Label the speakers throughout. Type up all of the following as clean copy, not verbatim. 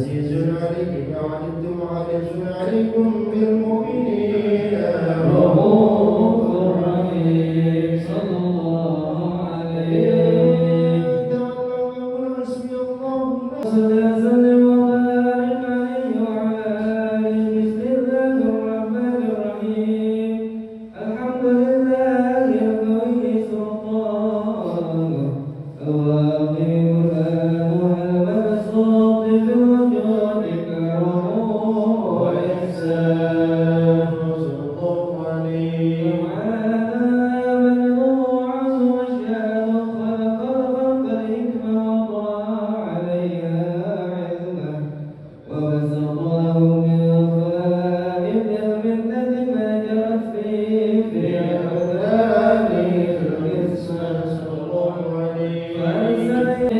Speaker 1: عزيز عليك ما عنتم حريص عليكم بالمؤمنين
Speaker 2: رؤوف رحيم صلى الله عليه
Speaker 1: تولوا يقول حسبي الله لا
Speaker 2: صل وسلم وبارك عليه وعلى آله بسم الله الرحمن الرحيم الحمد لله القوي سلطانه الواقي برهانه المبسوط في الوجود كرمه وإحسانه
Speaker 1: صلى الله عليه
Speaker 2: سبحان من هو عز وجل خلق الخلق الحكمة وضع عليها علمه وبسط له من فوائد المنة ما جرت فيه في أقداره القسمة
Speaker 1: صلى الله عليه
Speaker 2: فأرسل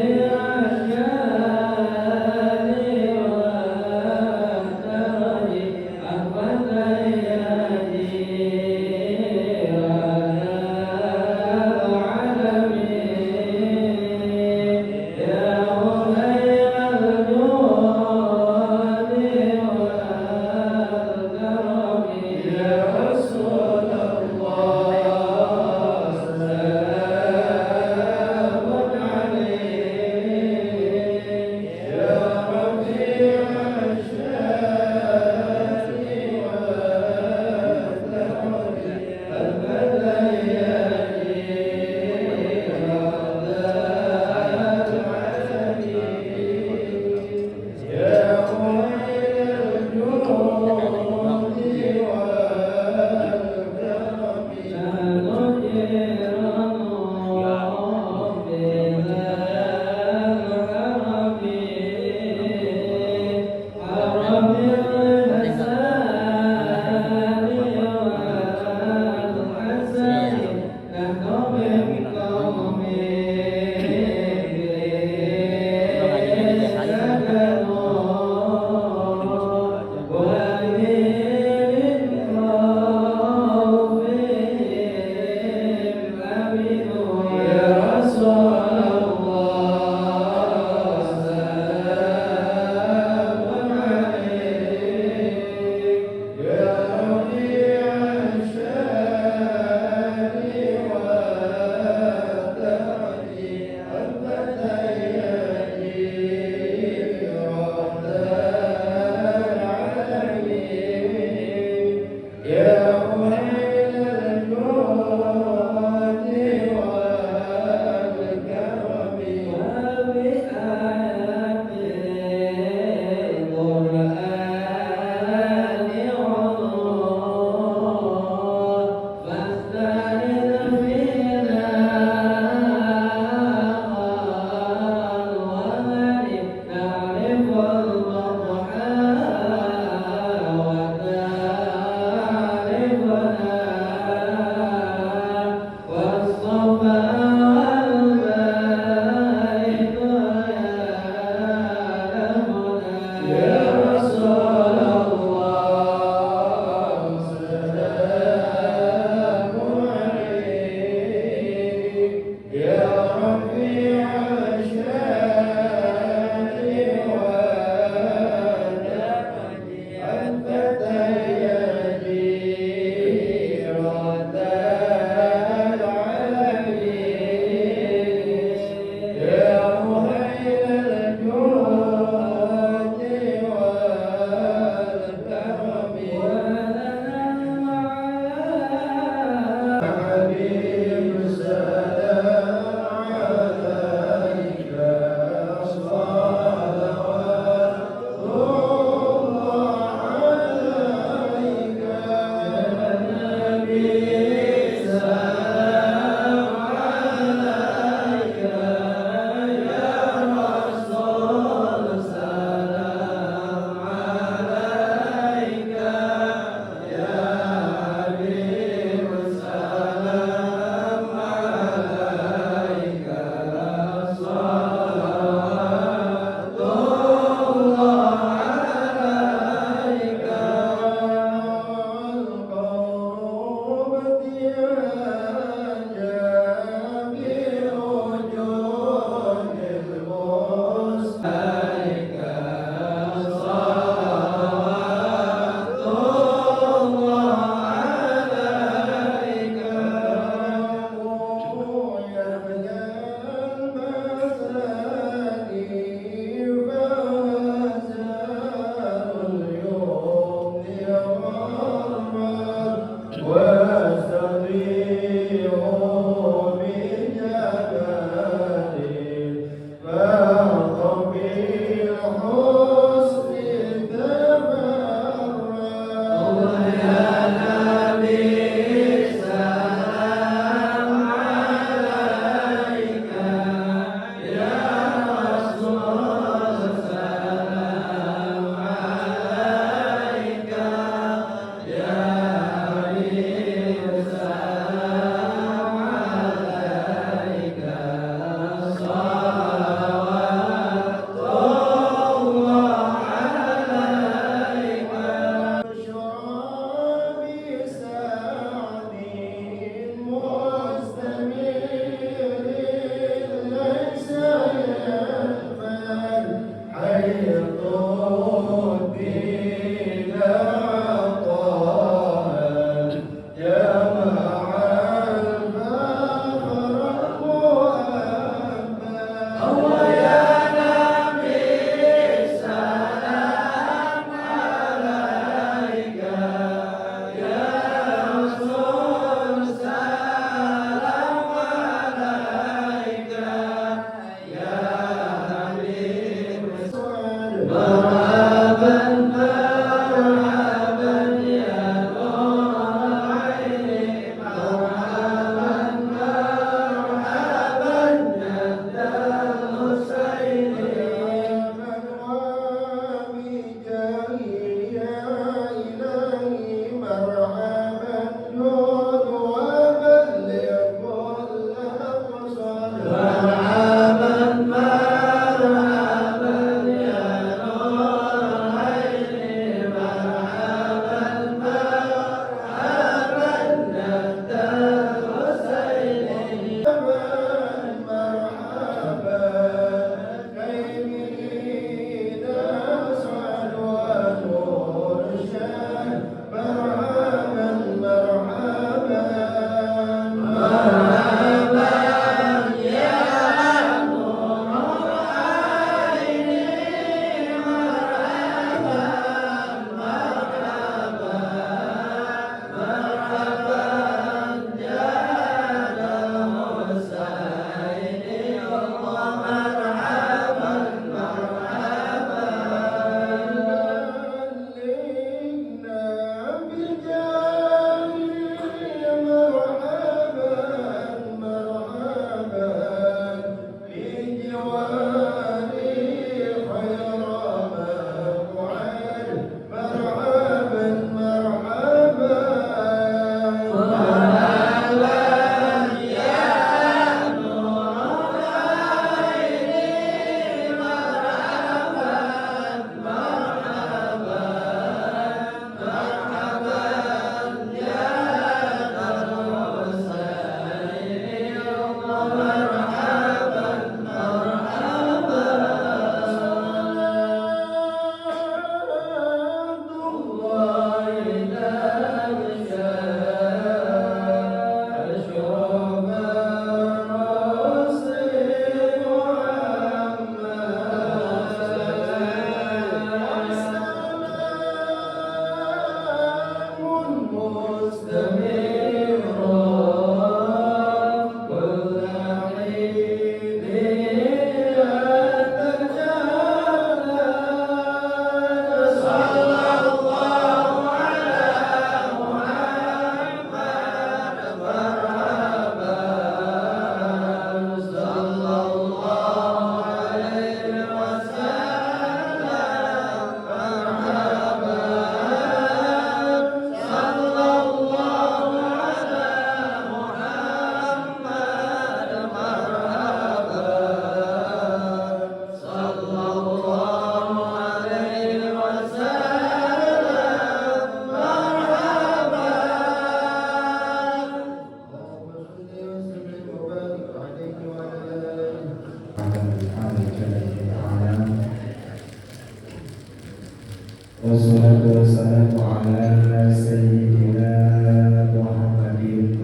Speaker 1: Wassalatu wassalamu ala sayyidina Muhammadin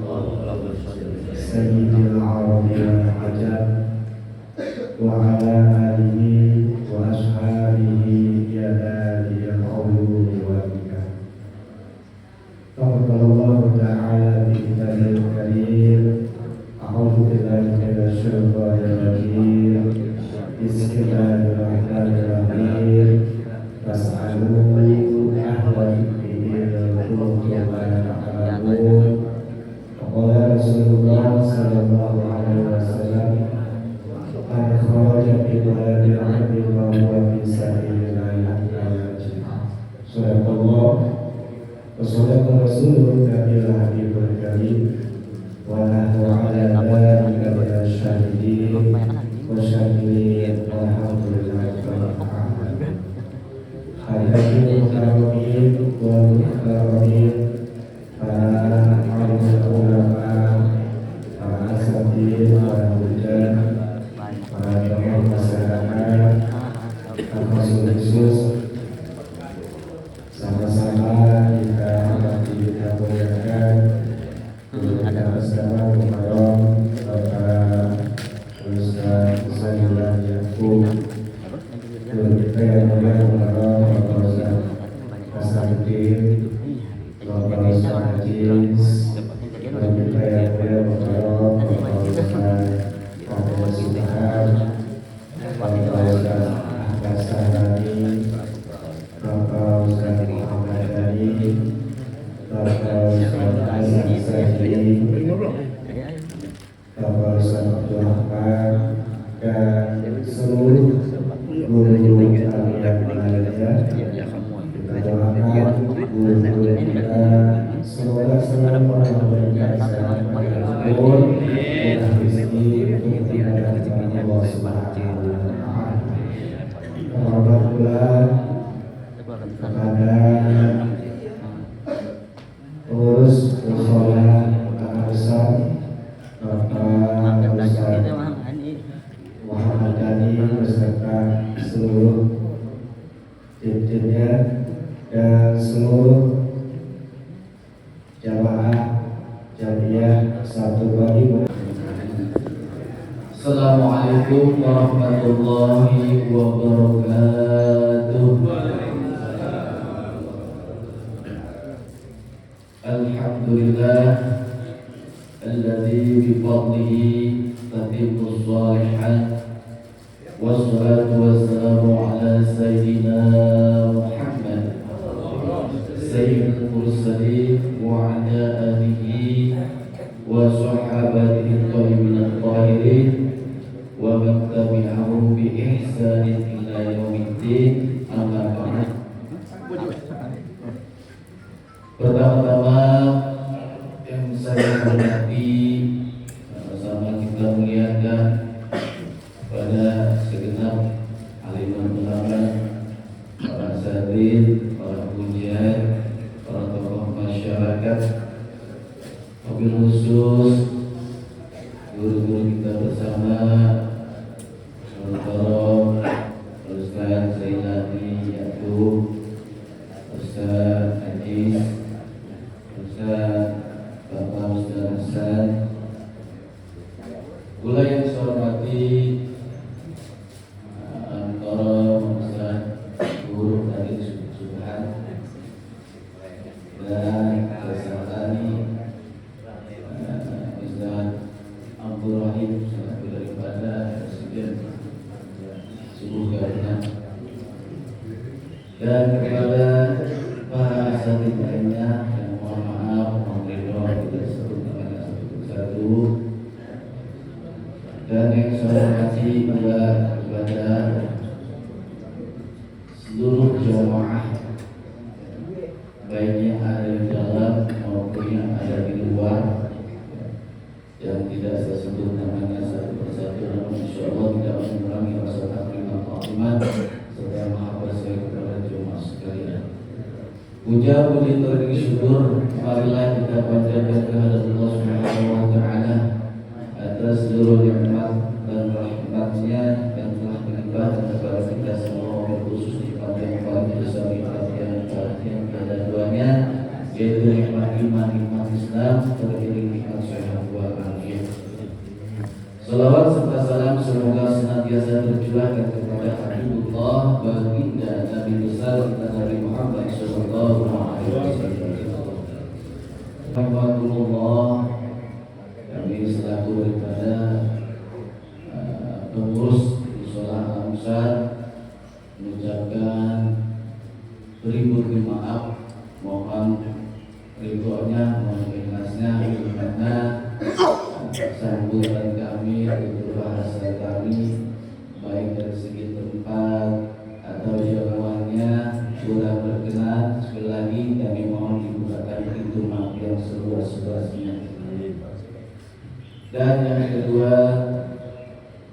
Speaker 1: sayyidil arabi wal ajam wa ala alihi wa ashabihi ya aliyal qawli wal ikram. Taqabbalallahu ta'ala bi kitabihil karim. A'udzu billahi minasy syaithanir rajim. Bismillahirrahmanirrahim. Fas'alu ahla dzikri in kuntum la ta'lamun. Qala Rasulullah sallallahu alaihi wasallam, man kharaja fi baladil 'abdi fa huwa fi sabilillah la jihad. Subhanallah wa sadaqa Rasulul Nabiyul Habibul Karim wa nahnu ala dzalika minasy syahidin wa syakirin walhamdulillahi rabbil alamin. Hadirin mukarramin wal mukarramin, para alim ulama, para asatidz, para murid, para tokoh masyarakat, khusus sama-sama kita hormati, kita muliakan Guru kita bersama Mukarram Bapak Ustaz Zainul sepuh guru kita yang mulia Bapak Ustaz Hasanuddin, Bapak Ustaz Hajiz, guru kita yang mulia Bapak Ustaz Abdul Subhan, Bapak Ustaz Ahmad Sahrani, Bapak Ustaz Muhammad Dhani, Bapak Ustaz Hasan Sajdi, Bapak Ustaz Abdul Rahman, dan seluruh guru-guru kami yang berada. Kita doakan guru-guru kita semoga selalu memberikan kesehatan umur dan rezeki untuk ibadah kepada Allah Subhanahu wa Ta'ala. Terhormat pula kepada pengurus mushola Tanah Besar Bapak Ustaz Muhammad Dhani beserta seluruh tim-timnya dan seluruh jamaah jamiah satu bagi.
Speaker 2: Assalamualaikum warahmatullahi wabarakatuh. Alhamdulillah alladzi bi fadlihi tatimmu shalihat. Wassalatu wassalamu ala sayyidina Muhammad sayyidil mursalin wa ala alihi wa sahabatihi thayyibin tahirin wa man tabi'ahum bi ihsanin ila yaumiddin. Amma ba'd. Pertama-tama yang saya hormati, sama kita muliakan pada segenap alim ulama, para asatidz, para pengajar, para tokoh masyarakat, wabil khusus guru-guru kita bersama, Al-Karam, Ustaz Zainani Yaakob, Ustaz Hajiz, Ustaz Bapak Ustaz Hasan, pula yang saya hormati guru dari Subhan dan kesehatan Ustaz Abdul Rahim selaku daripada Presiden Subuh Garuda, dan kepada para asatidz lainnya yang mohon maaf, mohon ridho tidak sebut dengan satu-satu, dan yang saya hormati juga kepada seluruh jamaah baik yang ada di dalam maupun yang ada di luar, yang tidak saya sebut namanya satu persatu, namun insyaallah tidak mengurangi rasa taklim dan ta'ziman serta mahabbah saya kepada jemaah sekalian. Puja puji terkini syukur marilah kita panjatkan kehadirat Allah Subhanahu wa Ta'ala atas seluruh nikmat dan rahmat-Nya yang telah dilimpahkan kepada kita semua, khusus yang paling besar yang tiada duanya, yaitu nikmat iman, nikmat Islam, teriring nikmat sehat walafiat. Salawat serta salam semoga senantiasa tercurahkan kepada Habibullah baginda Nabi besar kita Nabi Muhammad sallallahu alaihi wasallam. Alhamdulillah, kami selaku daripada pengurus mushola Al-Besar mengucapkan beribu-ribu maaf, mohon ridhonya, mohon ikhlasnya, karena sambutan kami atau bahasa kami baik dari segi tempat atau jangkauannya kurang berkenan. Sekali lagi kami mohon dibukakan pintu maaf yang seluas-luasnya. Dan yang kedua,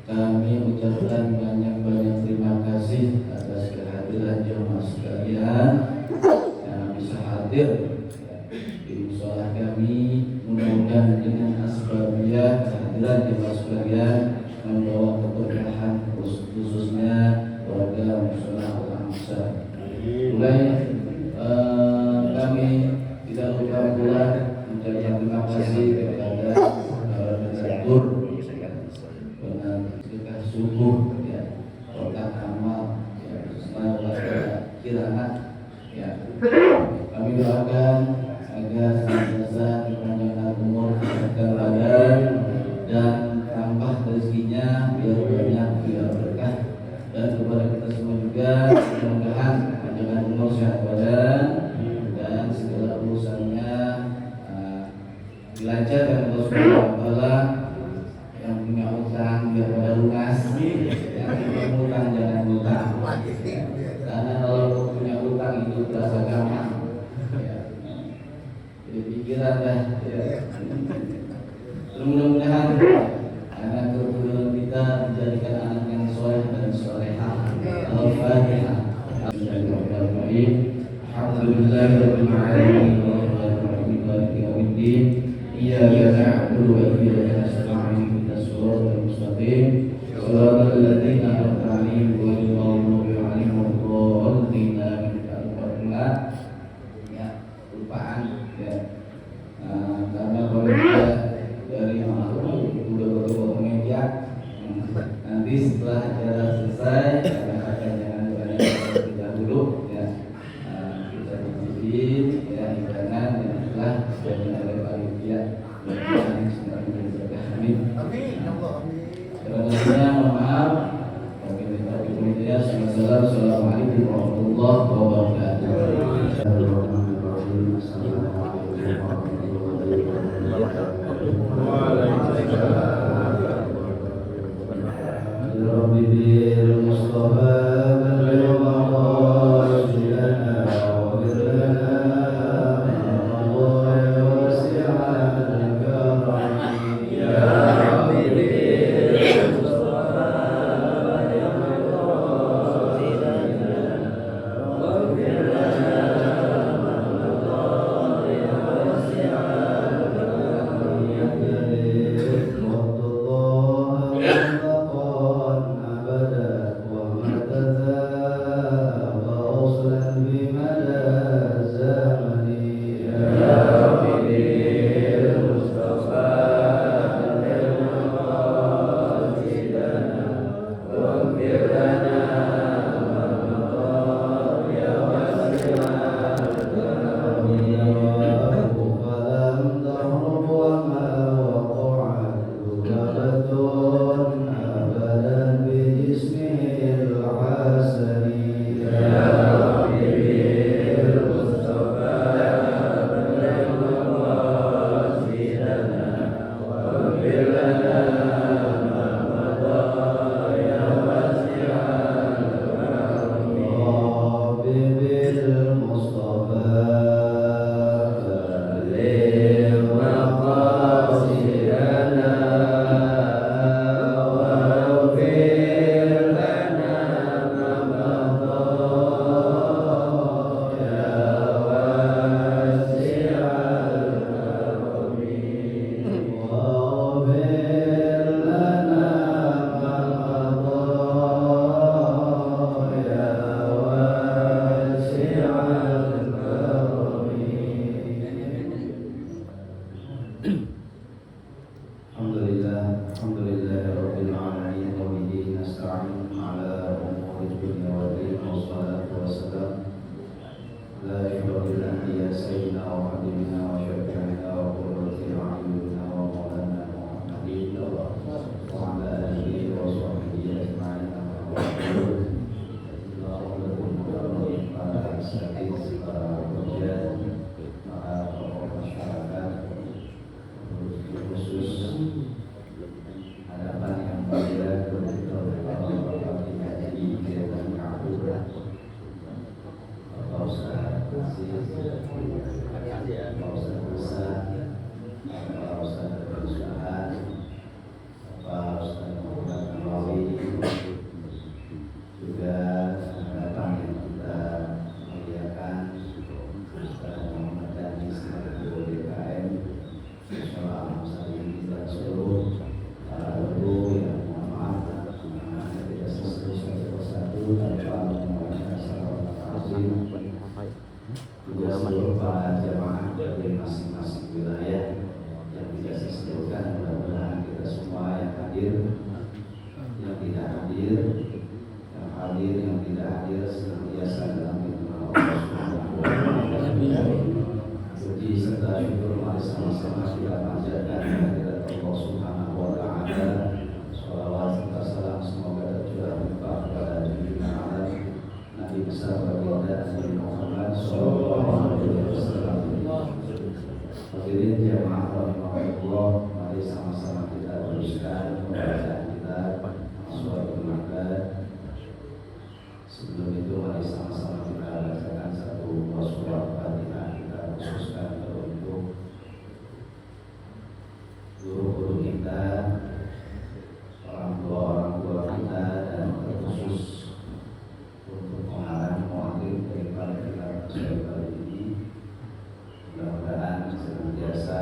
Speaker 2: kami ucapkan banyak-banyak terima kasih atas kehadiran jemaah sekalian yang bisa hadir di mushola kami. Mudah-mudahan dengan asbabiyah kehadiran jemaah sekalian membawa keberkahan, khususnya warga mushola Al-Besar. Mulai kami tidak lupa pula mengucapkan terima kasih kepada Direktur subuh ya, kirana ya. Kami doakan agar senantiasa dipanjangkan umur, kesehatan badan dan tambah rezekinya biar banyak, biar berkah. Dan kepada kita semua juga mudah-mudahan panjangkan umur, sehat badan dan segala urusannya dilancarkan Allah Subhanahu wa taala. Yang punya utang biar pada lunas, yang punya utang jangan utang, karena kalau punya utang itu terasa gampang ya. Jadi pikiran dah ya. Mudah-mudahan anak keturunan kita menjadikan anak yang soleh dan solehah. Al-Fatihah. Alhamdulillahirabbil alamin warahmatullahi wabarakatuh. Iyyaka na'budu wa iyyaka nasta'in. Shiratal mustaqim. Shiratal ladzina an'amta 'alaihim ghairil maghdubi 'alaihim waladdallin. Ya, lupaan ya. Karena kalau kita dari udah bawa meja, nanti setelah acara selesai akan jangan kita dulu ya. Kita izin ya hidangan dan setelah sudah oleh panitia. Amin. Amin. Selanjutnya mohon maaf. Assalamualaikum warahmatullahi wabarakatuh.
Speaker 1: Yang tidak hadir, yang tidak hadir senantiasa dalam
Speaker 2: rahimahullah, mari sama-sama kita teruskan pembacaan kita suatu makan. Sebelum itu mari sama-sama kita bacakan satu surah Fatihah, kita khususkan untuk guru-guru kita, orang tua kita, dan terkhusus untuk pengarang mewakili daripada kita kali ini. Mudah-mudahan senantiasa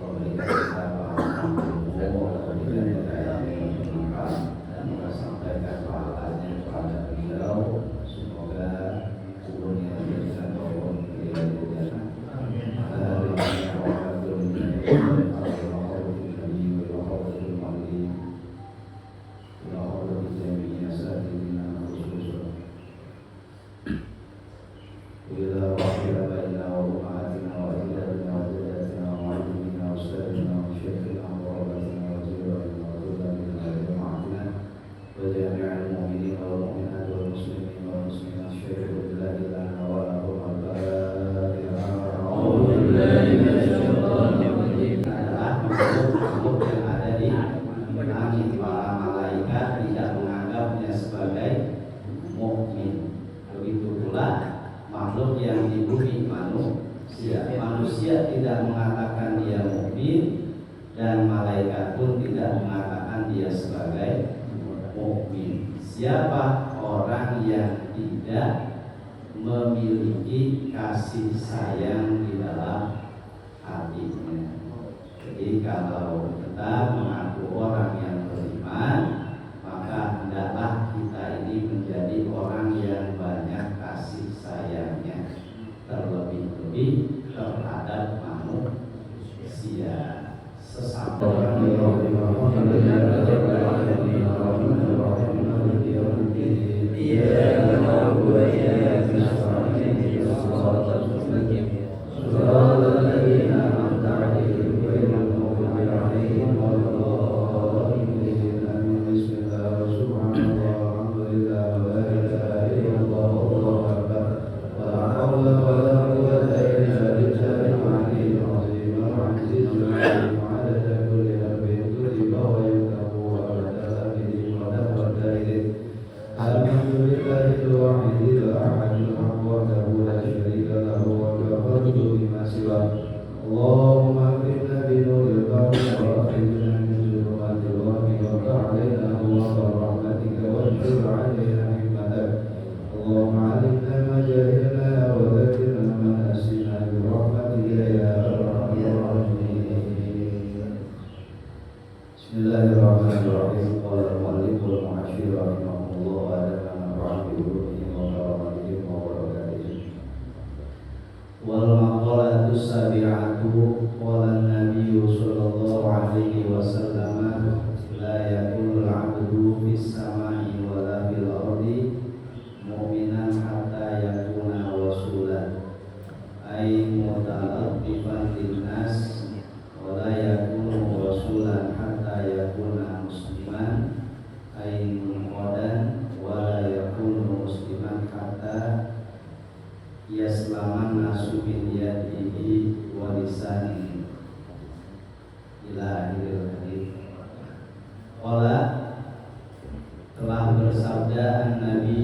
Speaker 2: memberikan kita pemahaman ilmu, memberikan kita yang bermanfaat, dan sampaikan pahalanya kepada beliau. Semoga umurnya diberikan maupun kejayaan. Manusia tidak mengatakan dia mukmin dan malaikat pun tidak mengatakan dia sebagai mukmin. Siapa orang yang tidak memiliki kasih sayang di dalam hatinya? Jadi kalau kita mengaku orang yang beriman, maka hendaklah kita ini menjadi orang yang banyak kasih sayangnya, terlebih-lebih terhadap manusia sesama orang Bismillahirrahmanirrahim. Qala al-mu'alliful mu'asyir rahimahullah wa nafa'ana bi ulumihi wa barakatihi wa barakatihi. Wal maqalatu sabi'atu qala an-nabiyyu sallallahu alaihi wasallam la yakunu al-'abdu fis sama'i wa la fil ardi mu'minan hatta yakuna rasulan ay muta'attifan lin-nas wa la yakunu rasulan hatta yakuna musliman ay munqadan wa la yakunu musliman hatta yaslaman nasu bin yadihi wa lisanihi ila akhiril hadits. Qala, telah bersabda Nabi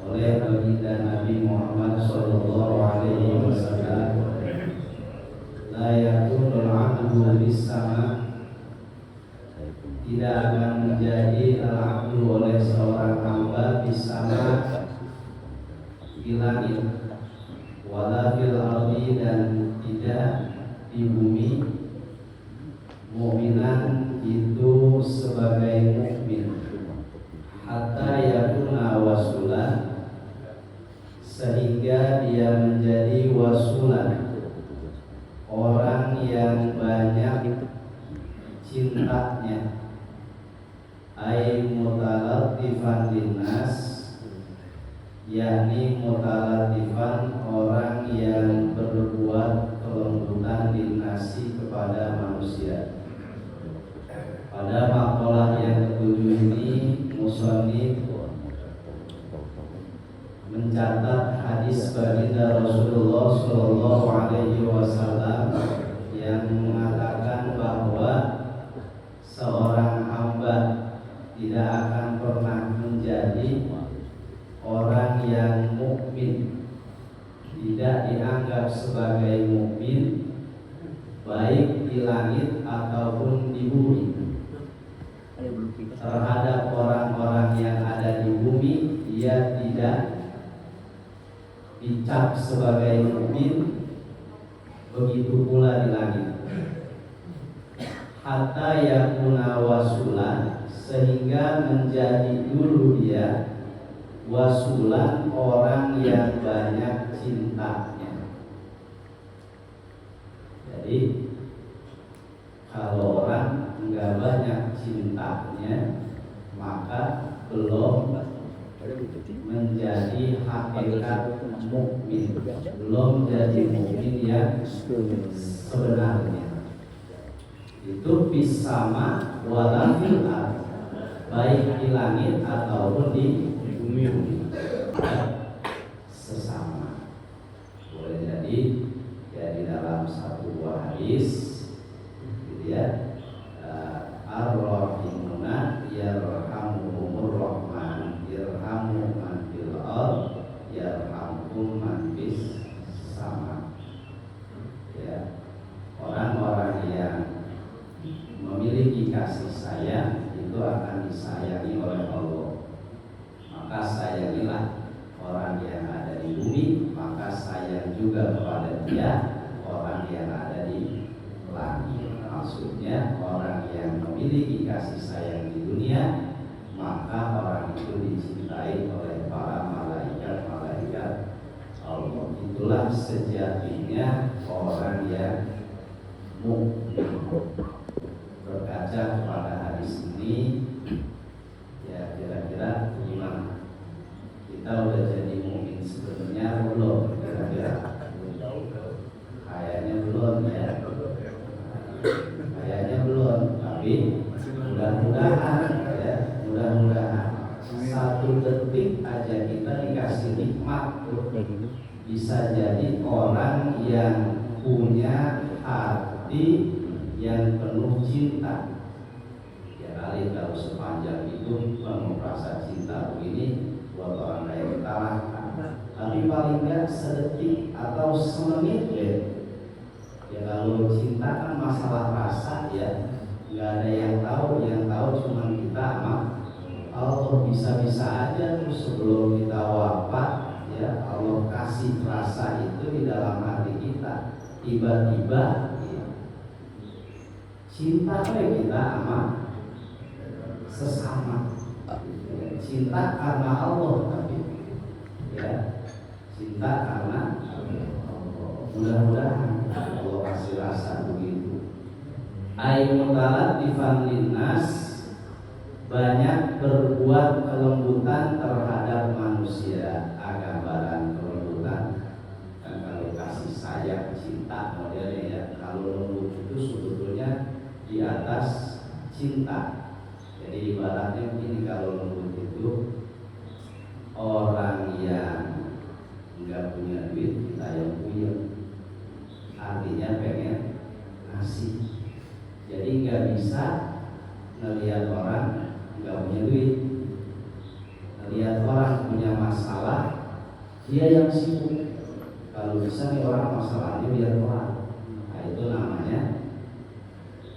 Speaker 2: oleh baginda Nabi Muhammad sallallahu alaihi wasallam, la yakunul 'abdu bis sama', tidak akan menjadi al-'abdu oleh seorang hamba bis sama' di langit, wala fil ardi, dan tidak di bumi, mu'minan itu sebagai mukmin, hatta yakuna wasulan, sehingga dia menjadi wasulan, orang yang banyak cintanya, ay mutalatifan linnas, yakni mutalatifan orang yang berbuat kelembutan linnasi kepada manusia. Pada makalah yang ketujuh ini musannif mencatat hadis baginda Rasulullah sallallahu alaihi wasallam
Speaker 3: yang mengatakan bahwa seorang hamba tidak akan pernah menjadi orang yang mukmin, tidak dianggap sebagai mukmin baik di langit ataupun di bumi. Terhadap orang-orang yang ada di bumi, ia tidak dicap sebagai mukmin, begitu pula di langit. Hatta yakuna wasulan, sehingga menjadi dulu dia wasulan, orang yang banyak cintanya. Jadi kalau orang enggak banyak cintanya, maka belum menjadi hakikat mukmin, belum jadi mukmin yang sebenarnya. Itu bisama walafil ardh, baik di langit ataupun di bumi, sesama. Boleh jadi ya di dalam satu buah hadis, gitu ya, ar-rahimuna yarhamuhumur rahman, yarhamu man fil ardh yarhamkum man fis sama. Ya, orang-orang yang memiliki kasih sayang itu akan disayangi oleh Allah. Maka sayangilah orang yang ada di bumi, maka sayang juga kepada dia orang yang ada di langit. Maksudnya orang yang memiliki kasih sayang di dunia, maka orang itu dicintai oleh para malaikat-malaikat Allah. Itulah sejatinya orang yang mukmin. Berkaca kepada hadis ini, ya kira-kira gimana? Kita udah jadi mukmin sebenarnya belum? Kira-kira? Kayaknya belum ya. Kayaknya belum, tapi mudah-mudahan ya, mudah-mudahan satu detik aja kita dikasih nikmat bisa jadi orang yang punya hati yang penuh cinta. Ya kali kalau sepanjang hidup penuh rasa cinta begini buat orang lain kita lakukan. Tapi paling enggak sedetik atau semenit ya. Ya kalau cinta kan masalah rasa ya, nggak ada yang tahu cuma kita sama Allah. Bisa-bisa aja tuh sebelum kita wafat ya Allah kasih rasa itu di dalam hati kita, tiba-tiba cinta kita sama sesama, cinta karena Allah, tapi ya cinta karena Allah. Mudah-mudahan Allah kasih rasa begitu. Aimutalat linnas, banyak berbuat kelembutan terhadap manusia. Gambaran kelembutan kan kalau kasih sayang, cinta modelnya ya. Kalau lembut itu sebetulnya di atas cinta. Jadi ibaratnya begini, kalau lembut itu orang yang nggak punya duit, kita yang punya, artinya pengen ngasih. Jadi nggak bisa ngelihat orang nggak punya duit, ngelihat orang punya masalah, dia yang sibuk. Kalau bisa nih orang masalahnya biar orang, nah itu namanya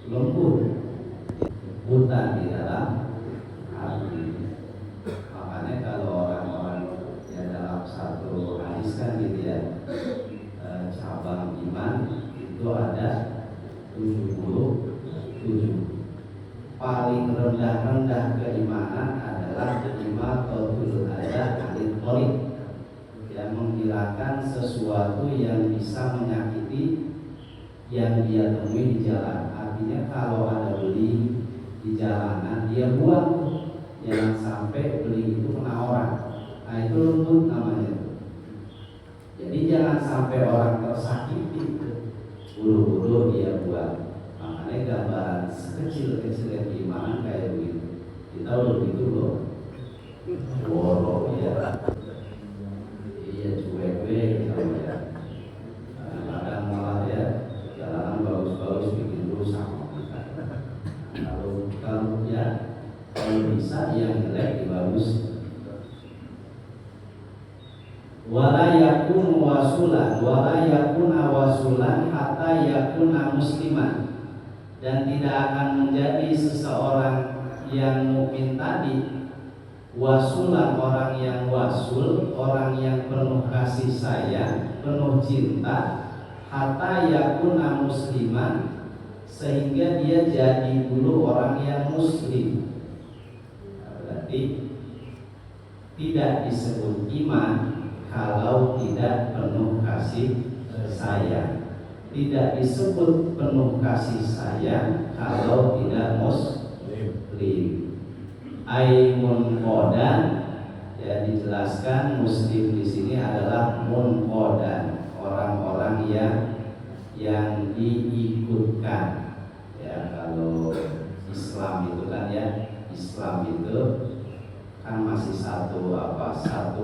Speaker 3: lembut, buta di dalam hati. Makanya kalau orang-orang yang dalam satu hadis kan gitu ya, cabang iman itu ada 77. Paling rendah-rendah keimanan adalah imatatul adza anil thariq, yang menghilangkan sesuatu yang bisa menyakiti yang dia temui di jalan. Artinya kalau ada beli di jalanan, dia buang, jangan sampai beli itu kena orang. Nah itu lembut namanya. Jadi jangan sampai orang tersakiti, buru-buru dia buang. Makanya gambaran sekecil-kecil keimanan kayak begitu. Kita udah begitu loh. Woro ya. Iya cuek-cuek gitu ya. Kadang malah ya jalanan bagus wala yakunu wasulan hatta yakuna musliman, dan tidak akan menjadi seseorang yang mukmin tadi wasulan, orang yang wasul, orang yang penuh kasih sayang, penuh cinta, hatta yakuna musliman, sehingga dia jadi dulu orang yang muslim. Berarti tidak disebut iman kalau tidak penuh kasih sayang, tidak disebut penuh kasih sayang kalau tidak muslim. Aimun kodan, ya, dijelaskan muslim di sini adalah munqodan, orang-orang yang diikutkan. Ya, kalau Islam itu kan ya, Islam itu kan masih satu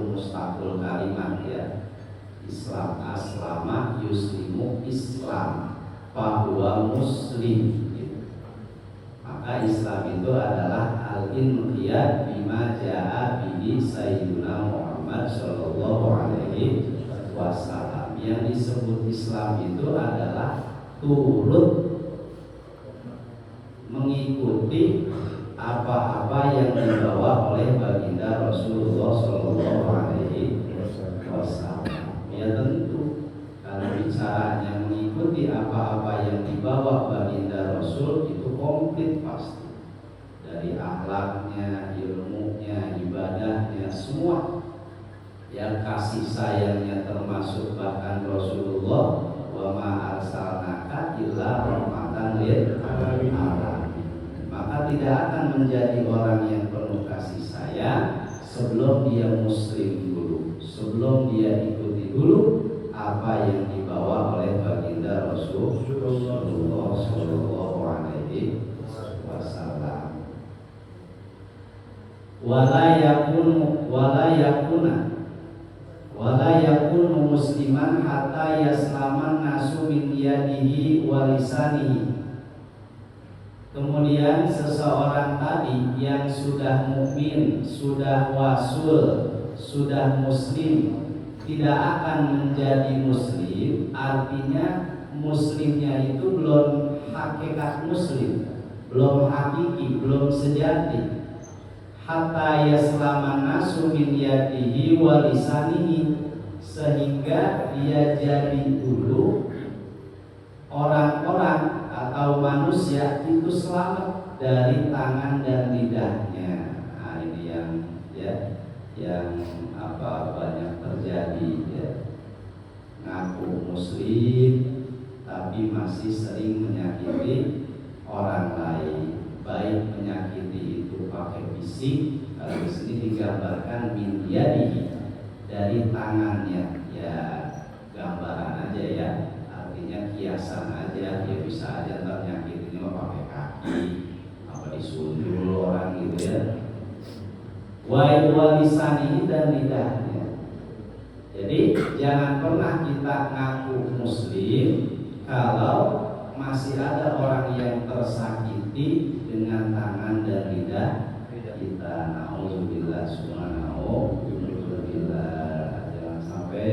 Speaker 3: mustaqil kalimat ya. Islam aslama yuslimu Islam fahuwa muslim gitu. Maka Islam itu adalah al-inqiyad bima jaa bihi sayyiduna Muhammad sallallahu alaihi wasallam. Yang disebut Islam itu adalah turut mengikuti apa-apa yang dibawa oleh baginda Rasulullah sallallahu alaihi wasallam. Ya tentu kalau bicaranya mengikuti apa-apa yang dibawa baginda Rasul itu komplit pasti, dari akhlaknya, ilmunya, ibadahnya, semua. Yang kasih sayangnya termasuk bahkan Rasulullah, wa ma arsalnaka illa rahmatan lil alamin. Maka tidak akan menjadi orang yang penuh kasih sayang sebelum dia muslim dulu, sebelum dia ikuti dulu apa yang dibawa oleh baginda Rasulullah sallallahu alaihi wasallam. Wala yakunu musliman hatta yaslaman nasu min yadihi wa lisanihi. Kemudian seseorang tadi yang sudah mukmin, sudah wasul, sudah muslim, tidak akan menjadi muslim. Artinya muslimnya itu belum hakikat muslim, belum hakiki, belum sejati. Hatta yaslaman nasu min yadihi wa lisanihi, sehingga dia jadi dulu orang-orang atau manusia itu selamat dari tangan dan lidahnya. Nah, ini yang banyak terjadi ya. Ngaku muslim tapi masih sering menyakiti orang lain, baik menyakiti itu pakai fisik. Kalau di sini digambarkan min yadihi, dari tangannya, ya gambaran aja ya, artinya kiasan aja, dia bisa aja ntar nyakitinnya pakai kaki, apa disundul orang gitu ya. Wa lisanihi, dan lidahnya. Jadi jangan pernah kita ngaku muslim kalau masih ada orang yang tersakiti dengan tangan dan lidah kita. Nauzubillah subhanahu billah. Jangan sampai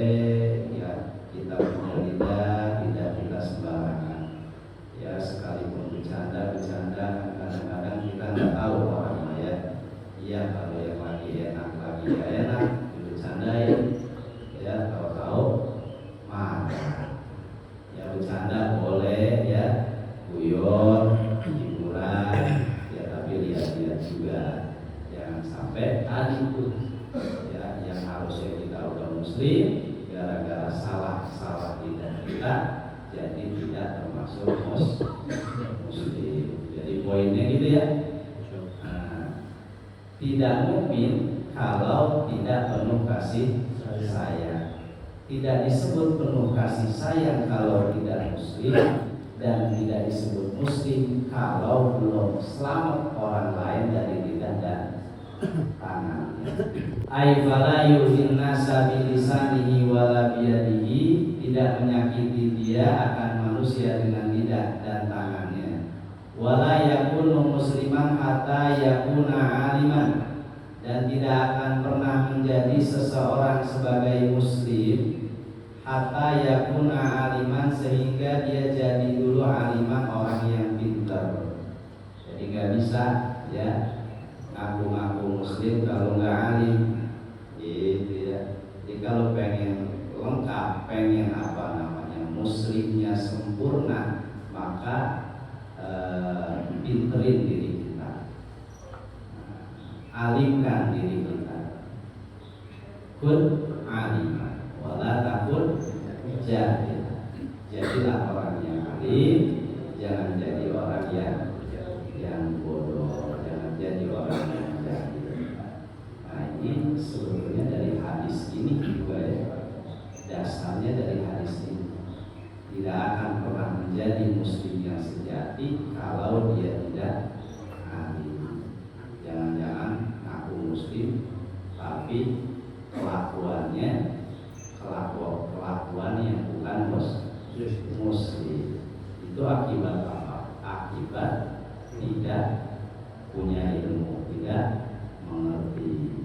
Speaker 3: ya kita punya lidah kita sembarangan. Ya sekalipun bercanda kadang-kadang kita nggak tahu orangnya ya. Iya, kalau yang lagi enak dibercandain, ya tahu-tahu marah. Ya bercanda boleh ya, guyon, hiburan, ya tapi lihat-lihat juga. Jangan sampai tadi tuh ya, yang harusnya kita udah muslim, gara-gara salah lidah kita jadi tidak termasuk muslim. Jadi poinnya gitu ya. Tidak mukmin kalau tidak penuh kasih sayang. Tidak disebut penuh kasih sayang kalau tidak muslim, dan tidak disebut muslim kalau belum selamat orang lain dari lidah dan tangannya. Ai fala yu'dhin nasa bi lisanihi wala bi yadihi, tidak menyakiti dia akan manusia dengan lidah dan tangannya. Wala yakunu musliman hatta yakuna aliman, dan tidak akan pernah menjadi menjadi seseorang sebagai muslim hatta yakuna aliman, sehingga dia jadi dulu aliman, orang yang pintar. Jadi nggak bisa ya ngaku-ngaku muslim kalau nggak alim gitu ya. Jadi kalau pengen lengkap, pengen muslimnya sempurna, maka pinterin diri kita, alimkan diri kita. Kun alimah wala takun jahil. Jadilah orang yang alim, jangan jadi orang yang bodoh, jangan jadi orang yang jahil. Nah, ini sebetulnya dari hadis ini juga ya. Dasarnya dari hadis ini, tidak akan pernah menjadi muslim yang sejati kalau dia tidak alim. Jangan-jangan ngaku muslim tapi kelakuannya kelakuan yang bukan muslim. Itu akibat apa? Akibat tidak punya ilmu, tidak mengerti.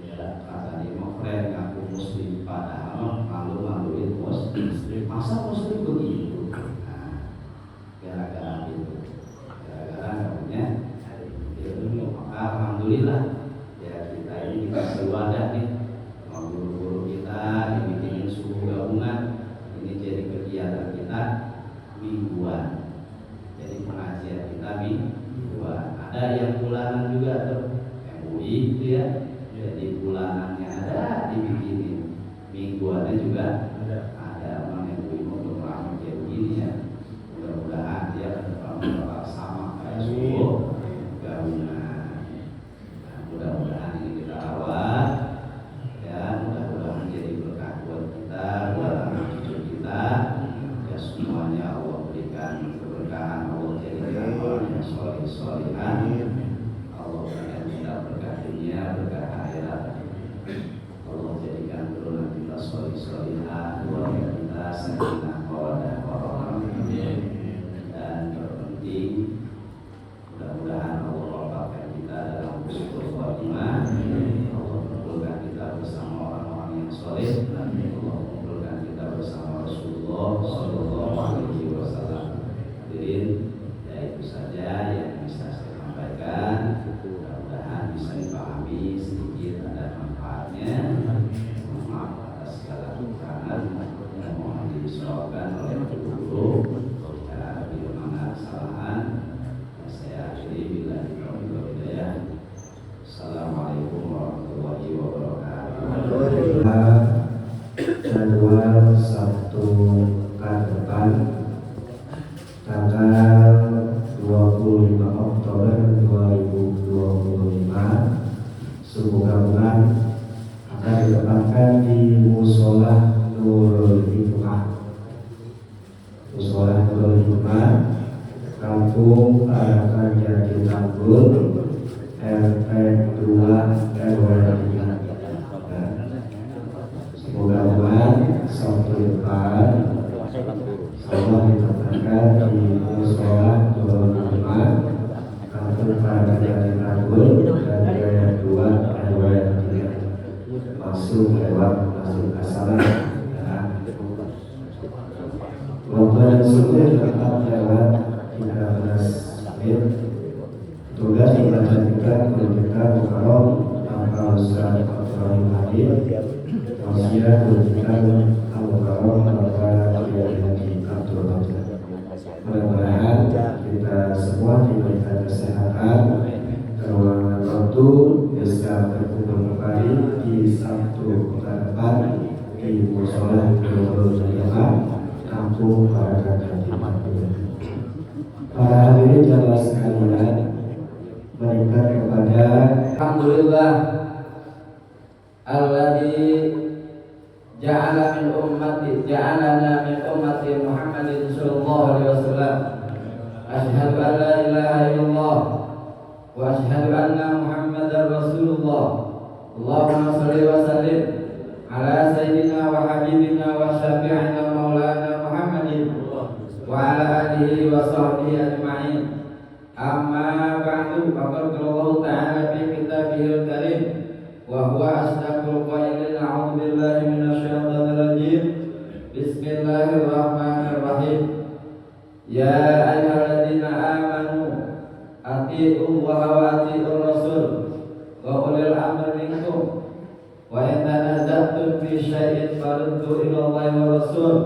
Speaker 3: Ya, kata Demokrat ngaku muslim padahal malu-maluin muslim. Masa muslim begitu? Nah, gara-gara itu, gara-gara nggak punya ilmu. Maka alhamdulillah ya, kita ini dikasih wadah nih, guru-guru kita dibikinin suku gabungan. Ini jadi kegiatan kita mingguan. Jadi pengajian kita mingguan. Ada yang bulanan juga tuh, MUI itu ya. Jadi bulanannya ada dibikinin, mingguannya juga ada. Orang yang belum ramai kayak begini ya, mudah-mudahan dia ke depan bakal sama kayak suku gabungan. Nah, mudah-mudahan ini kita rawat ya, mudah-mudahan jadi berkah buat kita, buat anak cucu kita ya, semuanya Allah berikan keberkahan, Allah jadikan orang yang soleh-solehan, Allah berikan kita berkah dunia, berkah akhirat. Allah jadikan turunan kita soleh-solehan, keluarga kita sakinah mawaddah warahmah. Dan terpenting, mudah-mudahan Allah wafatkan kita dalam husnul khotimah. Allah kumpulkan kita bersama orang-orang yang soleh. Allah kumpulkan kita bersama Rasulullah Sallallahu Alaihi Wasallam. Hadirin, ya itu saja yang bisa saya sampaikan. Mudah-mudahan bisa dipahami sedikit, ada manfaatnya. Maaf atas segala kekurangan yang mohon disesuaikan oleh guru. Ya, bila mana kesalahan saya akhiri bila hidayah. Assalamualaikum warahmatullahi wabarakatuh.
Speaker 1: Jadwal Sabtu pekan depan tanggal 25 Oktober 2025, suku gabungan akan ditempatkan di Musola Nurul Hikmah. Musola Nurul Hikmah, Kampung Parakan Jati Tanggul, RT 2 RW 3. Suku gabungan Sabtu depan Allah ditempatkan di Musola Nurul Hikmah, Kampung Parakan Jati Tanggul, RT 2 RW 3. Masuk lewat masuk asalan. Waktu dan suku tetap lewat 13 menit. Tugas dilanjutkan ketika Mukarram tanpa Ustaz Abdurrahim Hadir. Wasiat ketika Mukarram tanpa Kiai Haji Abdul Haji. Mudah-mudahan kita semua diberikan kesehatan, keuangan waktu, bisa berkumpul kembali di Sabtu pekan depan di Musola Nurul Hikmah, Kampung Parakan Jati Tanggul. Para hadirin jamaah sekalian, berikan kepada
Speaker 3: Alhamdulillah alladzi ja'alana min ummati Muhammadin sallallahu alaihi wasallam. Asyhadu an la ilaha illallah wa asyhadu anna Muhammadar Rasulullah. Allahumma shalli wa sallim ala sayyidina wa habibina wa syafi'ina maulana Muhammadin wa ala alihi wa sahbihi ajma'in. Amma ba'du, faqad qala Allah ta'ala fi kitabihil karim wa huwa asdaqul minkum wa in tanaza'tum fi syai'in faruddu ila Allahi wa Rasul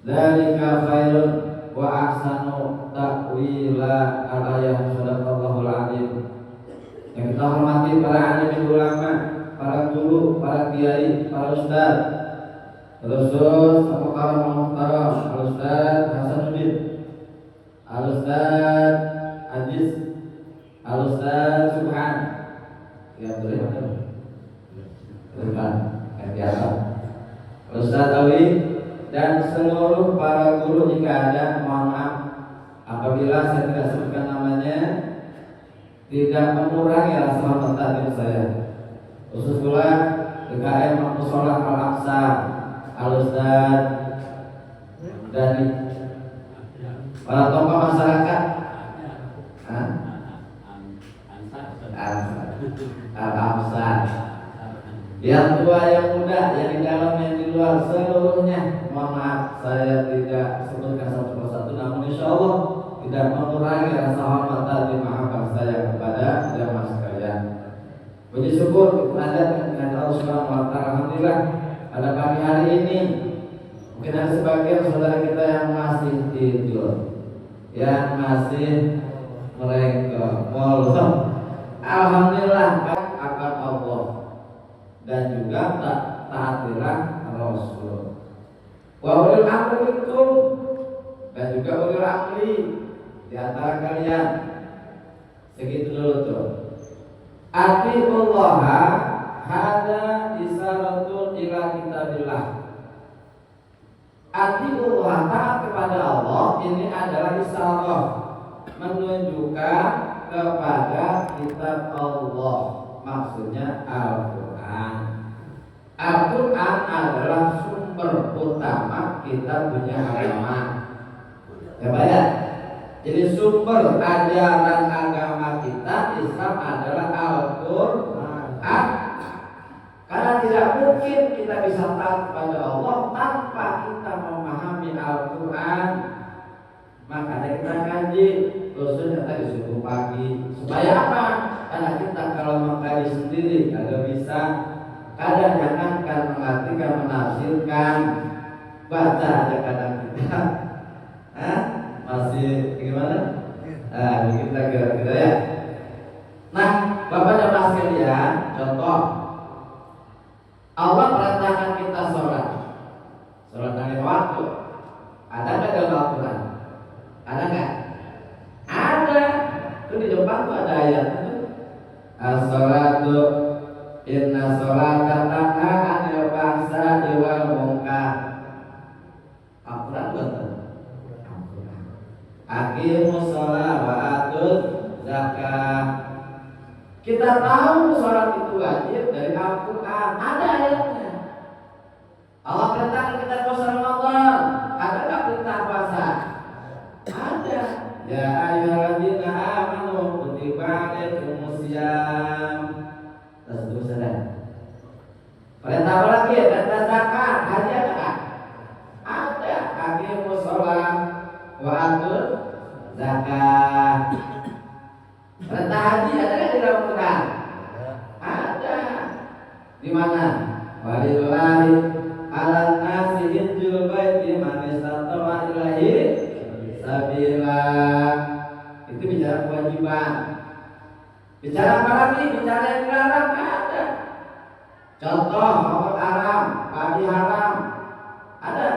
Speaker 3: dzalika khairun wa ahsanu ta'wila al-ayah. Shadaqallahul adzim. Yang kita hormati para alim ulama, para guru, para kiai, para ustaz, terus para muhtaram, Al-Ustaz Hasanuddin, Al-Ustaz Aziz, Al-Ustaz Subhan, ya boleh bukan biasa, Al-Ustaz Awi, dan seluruh para guru. Jika ada, mohon maaf apabila saya tidak sebutkan namanya, tidak mengurangi rasa hormat takdim saya. Khusus pula DKM Musola Al-Aqsa, Al-Ustaz dan para tokoh masyarakat Al-Aqsa, yang tua, yang muda, yang di dalam, yang di luar, seluruhnya. Mohon maaf saya tidak sebutkan satu persatu, namun insya Allah tidak mengurangi rasa hormat dan mahabbah saya kepada jamaah sekalian. Puji syukur kita dengan Allah Subhanahu wa taala. Alhamdulillah pada pagi hari ini mungkin ada sebagian saudara kita yang masih tidur, yang masih mereka molor. Alhamdulillah akan Allah dan juga taatilah Rasul. Wa ulil amri minkum, dan juga ulil amri di antara kalian. Segitu dulu tuh. Atiullah hada isyaratun ila kitabillah. Atiullah, taat kepada Allah, ini adalah isyarat menunjukkan kepada kitab Allah, maksudnya Al-Quran. Al-Quran adalah sumber utama kita punya agama. Ya Pak ya? Jadi sumber ajaran agama kita Islam adalah Al-Quran. Karena tidak mungkin kita bisa taat kepada Allah tanpa kita memahami Al-Quran. Makanya kita kaji, khususnya tadi subuh pagi. Supaya apa? Karena kita kalau mengkaji sendiri agak bisa. Kadang jangankan mengartikan, menafsirkan, baca aja kadang kita masih gimana? Kita kira-kira ya. Nah, Bapak dan Mas sekalian, contoh Allah perintahkan kita sholat dengan waktu. Ada nggak dalam Al-Quran? Ada nggak? Ada. Itu di depan tuh ada ayat itu. As-sholatu inna sholata tanha 'anil fahsya'i wal munkar. Al-Quran betul. Aqimus sholat wa atuz zakah. Kita tahu sholat itu wajib dari Al-Quran. Ada ayatnya. Allah perintahkan kita puasa Ramadan. Ada nggak perintah puasa? Ada. Ya ayyuhalladzina amanu kutiba alaikumus syiyam. Terus ada. Perintah apa lagi? Perintah zakat. Haji ada nggak? Ada. Aqimus sholat wa atuz zakah. Perintah haji ada nggak di dalam Quran? Ada. Di mana? Walillahi 'alan nasi hijjul baiti man istata'a ilaihi sabila. Itu bicara kewajiban. Bicara apa lagi? Bicara yang dilarang ada. Contoh makan haram, padi haram. Ada.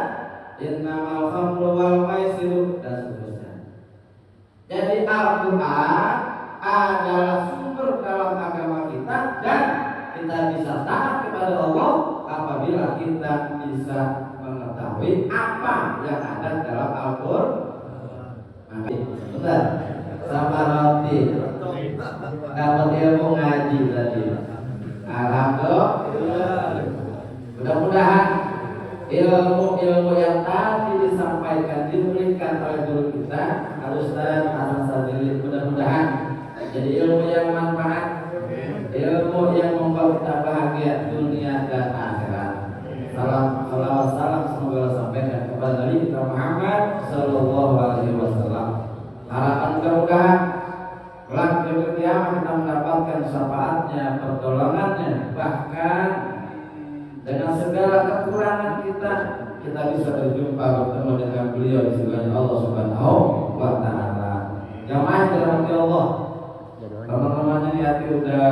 Speaker 3: Innamal khamru wal maisiru dan seterusnya. Jadi Al-Quran adalah sumber dalam agama kita dan kita bisa taat kepada Allah apabila kita bisa mengetahui apa yang ada dalam Al-Quran. Benar? Sama roti dapat ilmu ngaji tadi. Alhamdulillah. Mudah-mudahan ilmu yang tadi disampaikan diberikan oleh guru kita Al-Ustaz Hasan Sadili, mudah-mudahan jadi ilmu yang manfaat, ilmu yang membawa kita bahagia dunia dan akhirat. Salam semoga sampaikan kepada Nabi kita Muhammad Sallallahu Alaihi Wasallam. Harapan mudah-mudahan kelak di hari kiamat kita mendapatkan syafaat syafaatnya, pertolongannya, bahkan dengan segala kekurangan kita bisa berjumpa bertemu dengan beliau di surga Allah Subhanahu wa Ta'ala. Jamaah dirahmati Allah, teman-teman ini hati udah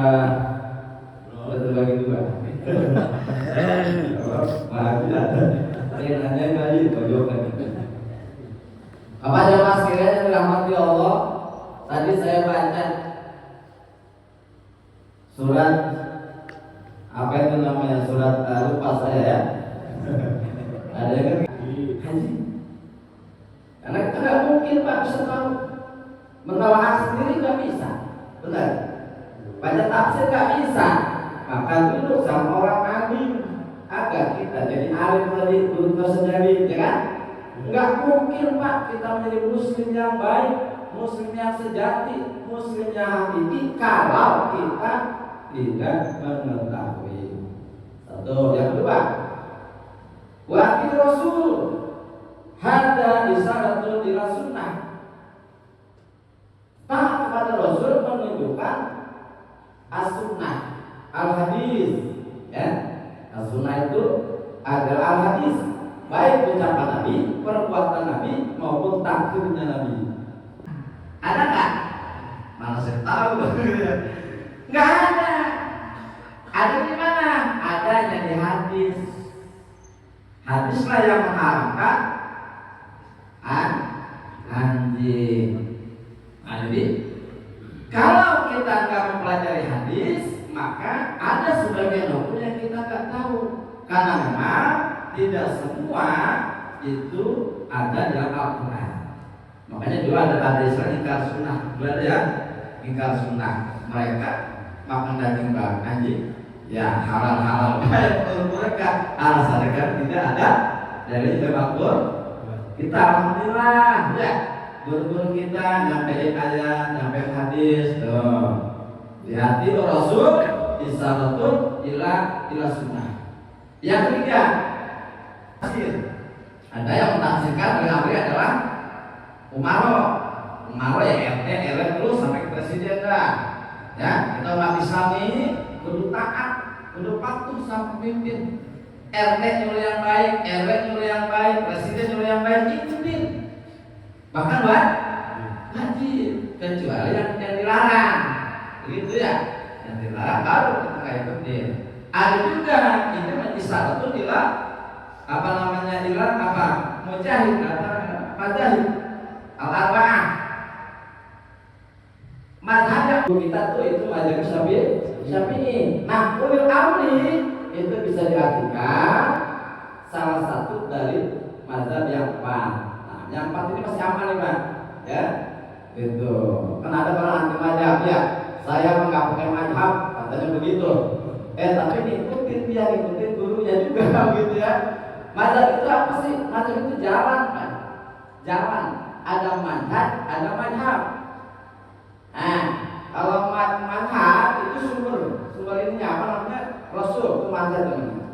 Speaker 3: terbagi dua. Nanya lagi bajokan. Apa jamaah sekalian dirahmati Allah? Tadi saya baca surat apa itu namanya, surat lupa saya ya. Ada yang haji. Karena kita nggak mungkin Pak bisa tahu, menelaah sendiri nggak bisa, benar. Baca tafsir nggak bisa, maka duduk sama orang alim agar kita jadi alim tadi, guru tersendiri, ya kan? Nggak mungkin Pak kita menjadi muslim yang baik, muslim yang sejati, muslim yang hakiki kalau kita tidak mengetahui. Satu, yang kedua, wakil Rasul hada isyaratun ila sunnah. Taat kepada Rasul menunjukkan as-sunnah, al-hadis, ya. As-sunnah itu adalah al-hadis, baik ucapan Nabi, perbuatan Nabi maupun takdirnya Nabi. Ada nggak? Mana saya tahu? Nggak ada. Ada di mana? Adanya di hadis. Hadislah yang mengharamkan anjing. Jadi kalau kita nggak mempelajari hadis, maka ada sebagian hukum yang kita nggak tahu. Karena memang tidak semua itu ada dalam Al-Quran. Makanya juga ada hadis ingkar sunnah, ada ya ingkar sunnah. Mereka makan daging anjing, ya halal menurut mereka, alasannya kan tidak ada dari dalam Al-Quran. Kita alhamdulillah ya, guru-guru kita nyampein ayat, nyampein hadis, tuh hati Rasul isyaratun ila sunnah. Yang ketiga, ada yang menafsirkan dengan adalah Umaro ya RT RW terus sampai ke presiden dah. Ya, kita umat Islam ini kudu taat, kudu patuh sama pemimpin. RT nyuruh yang baik, RW nyuruh yang baik, presiden nyuruh yang baik, ikutin. Bahkan wajib, kecuali yang dilarang. Begitu ya, yang dilarang baru kita ikutin. Ada juga ini menjadi itu apa namanya mujahid mazhab al-arba'ah. Mazhab kita tuh itu mazhab Syafi'i. Nah, ulil amri itu bisa diartikan salah satu dari mazhab yang empat. Nah, yang empat ini masih aman nih Pak, ya. Gitu. Kan ada orang anti mazhab ya. Saya nggak pakai mazhab, katanya begitu. Tapi ngikutin dia, ngikutin gurunya juga gitu ya. Mazhab itu apa sih? Mazhab itu jalan kan? Jalan. Ada mazhab, ada mazhab. Nah, kalau mazhab itu sumber ini apa namanya? Rasul itu mazhab namanya.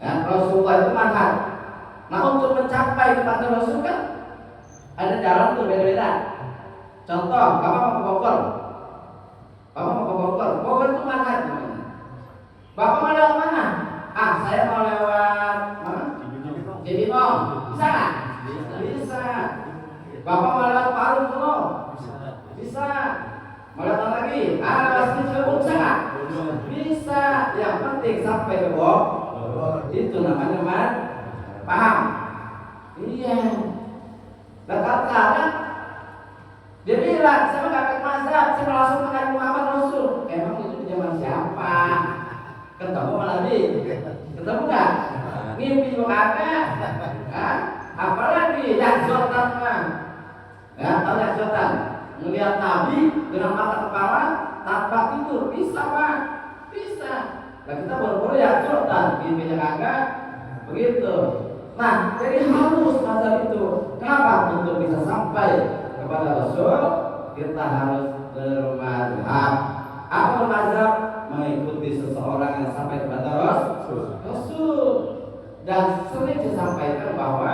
Speaker 3: Ya, Rasulullah itu mazhab. Nah, untuk mencapai kepada Rasul kan ada jalan tuh beda-beda. Contoh, Bapak mau ke Bogor. Bogor itu mazhab namanya. Bapak mau lewat mana? Saya mau lewat mana? Cibinong. Bisa nggak? Bisa. Bapak mau lewat Palu dulu? Bisa. Mau lewat apa lagi? Pasti Cirebon bisa nggak? Bisa. Yang penting sampai ke Bogor. Itu namanya man. Paham? Iya. Dan kadang dia bilang, saya nggak pakai mazhab, saya langsung pakai Muhammad Rasul. Emang itu zaman siapa? Ketemu malah ketemu nggak? Mimpi kok ada? Apalagi Yakzotan kan? Ya, tahu Yakzotan? Melihat Nabi dengan mata kepala tanpa tidur, bisa Pak? Bisa. Nah kita baru-baru Yakzotan, mimpinya kagak? Begitu. Nah, jadi harus mazhab itu. Kenapa? Untuk bisa sampai kepada Rasul, kita harus bermazhab. Apa bermazhab? Mengikuti seseorang yang sampai kepada Rasul. Dan sering disampaikan bahwa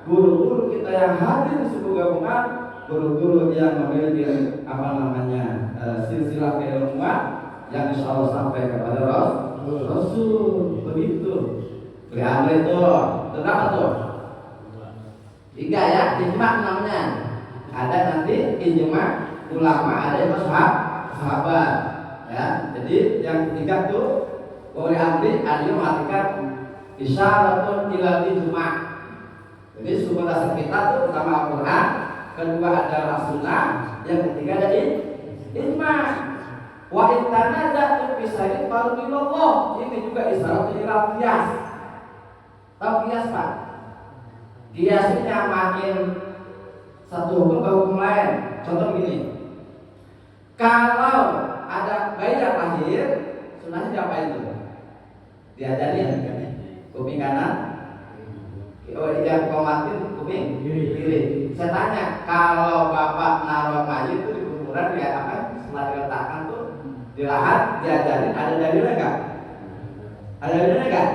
Speaker 3: guru-guru kita yang hadir di suku gabungan, guru-guru yang memiliki silsilah keilmuan yang insya Allah sampai kepada Rasul. Begitu. Lihat itu, kenapa tuh? 3 ya, ijma namanya. Ada nanti ijma ulama, ada yang sahabat. Ya, jadi yang ketiga tuh oleh amri ada yang mengatakan isyaratun ila ijma. Jadi sumber dasar kita tuh pertama Al-Quran, kedua adalah sunnah, yang ketiga ada ijma. Wa intana jatuh pisahin falillallah. Ini juga isyarat ila qiyas. Tahu qiyas Pak? Qiyas ini nyamain satu hukum ke hukum lain. Contoh begini, kalau ada bayi yang lahir, sunnahnya diapain itu? Diajarin kuping kanan, yang komatin kuping kiri. Saya tanya, kalau bapak naruh bayi itu di kuburan dia apa? Setelah diletakkan tuh di lahat, diajarin ada dalilnya nggak? Ada dalilnya nggak?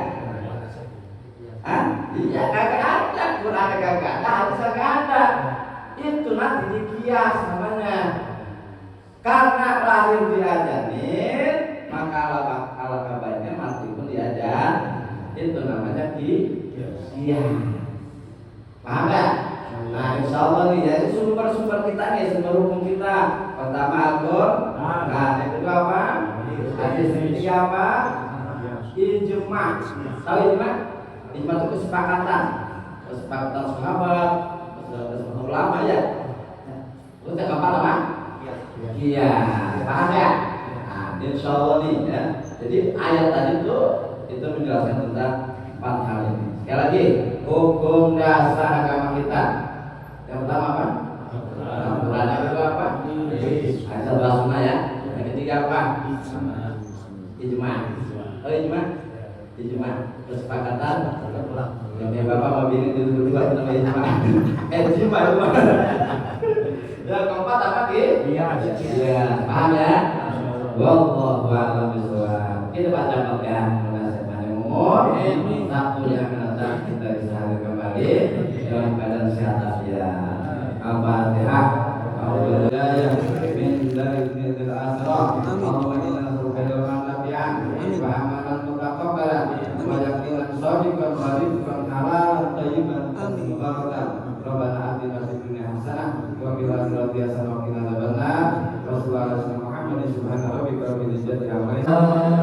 Speaker 3: Hah? Iya kagak ada, Quran kagak ada, hadis kagak ada. Itu nanti dikias namanya. Karena lahir diajarin, maka ala kabarnya mati pun diajar. Itu namanya kias. Paham gak? Nah insya Allah nih, jadi sumber-sumber kita nih, sumber hukum kita. Pertama Al-Quran, yang kedua apa? Hadis, yang ketiga apa? Ijma. Tahu ijma? Ijma itu kesepakatan sahabat, kesepakatan ulama ya. Terus yang keempat apa? Iya, paham ya? Nah, insya Allah nih ya. Jadi ayat tadi itu menjelaskan tentang 4 hal ini. Sekali lagi, hukum dasar agama kita. Yang pertama apa? Al-Quran. Yang kedua apa? Ayat sunnah ya. Yang ketiga apa? Ijma. Oh ijma? Ijma. Kesepakatan. Yang bapak mau bikin itu berdua itu namanya ijma. Ijma. Yang keempat apa Ki? Iya. Paham ya? Wallahu a'lam bishawab. Kita baca ya. Menasihkan umur. Satu yang mendatang kita bisa hadir kembali dalam keadaan sehat afiat. Al-Fatihah. Alhamdulillah min dzikri al-asrar. Allahumma inna nas'aluka ilman nafi'an wa amalan mutaqabbalan wa yaqinan shadiqan wa rizqan halalan thayyiban mubarakan. Rabbana atina fid dunya hasanah wa fil akhirati hasanah wa qina adzabannar. Wassallallahu ala Muhammadin subhana rabbika rabbil izzati amma yasifun.